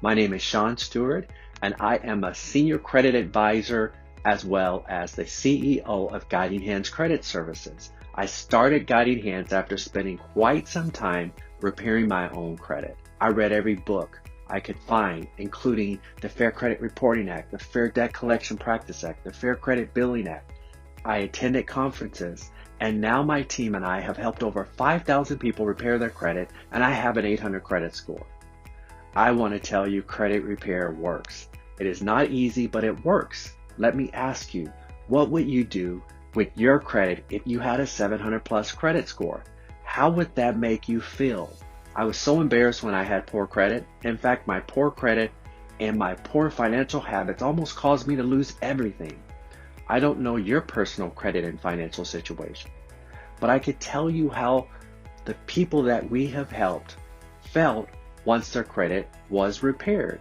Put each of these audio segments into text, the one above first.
My name is Sean Stewart, and I am a Senior Credit Advisor as well as the CEO of Guiding Hands Credit Services. I started Guiding Hands after spending quite some time repairing my own credit. I read every book I could find, including the Fair Credit Reporting Act, the Fair Debt Collection Practice Act, the Fair Credit Billing Act. I attended conferences, and now my team and I have helped over 5,000 people repair their credit, and I have an 800 credit score. I want to tell you credit repair works. It is not easy, but it works. Let me ask you, what would you do with your credit if you had a 700 plus credit score? How would that make you feel? I was so embarrassed when I had poor credit. In fact, my poor credit and my poor financial habits almost caused me to lose everything. I don't know your personal credit and financial situation, but I could tell you how the people that we have helped felt once their credit was repaired.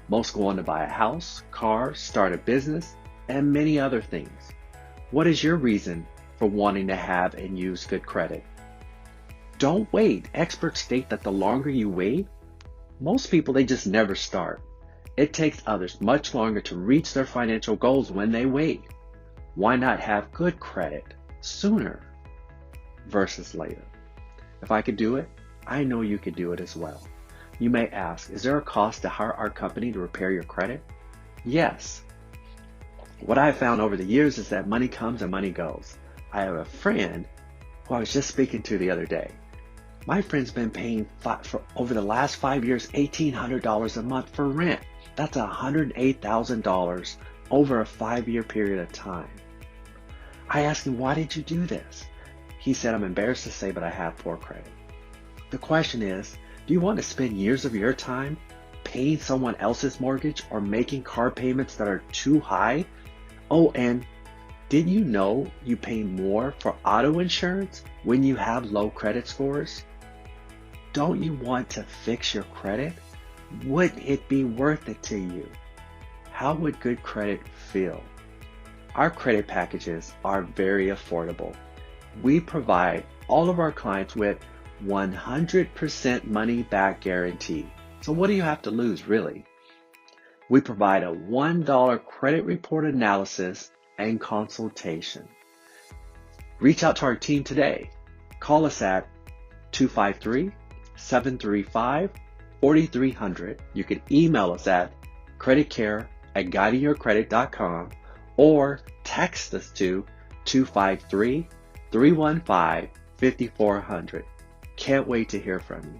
Most go on to buy a house, car, start a business, and many other things. What is your reason for wanting to have and use good credit? Don't wait. Experts state that the longer you wait, most people, they just never start. It takes others much longer to reach their financial goals when they wait. Why not have good credit sooner versus later? If I could do it, I know you could do it as well. You may ask, is there a cost to hire our company to repair your credit? Yes. What I have found over the years is that money comes and money goes. I have a friend who I was just speaking to the other day. My friend's been paying for over the last 5 years, $1,800 a month for rent. That's $108,000 over a 5-year period of time. I asked him, why did you do this? He said, I'm embarrassed to say, but I have poor credit. The question is, do you want to spend years of your time paying someone else's mortgage or making car payments that are too high? Oh, and did you know you pay more for auto insurance when you have low credit scores? Don't you want to fix your credit? Wouldn't it be worth it to you? How would good credit feel? Our credit packages are very affordable. We provide all of our clients with 100% money back guarantee. So what do you have to lose, really? We provide a $1 credit report analysis and consultation. Reach out to our team today. Call us at 253-735-4300. You can email us at creditcare@guidingyourcredit.com or text us to 253-315-5400. Can't wait to hear from you.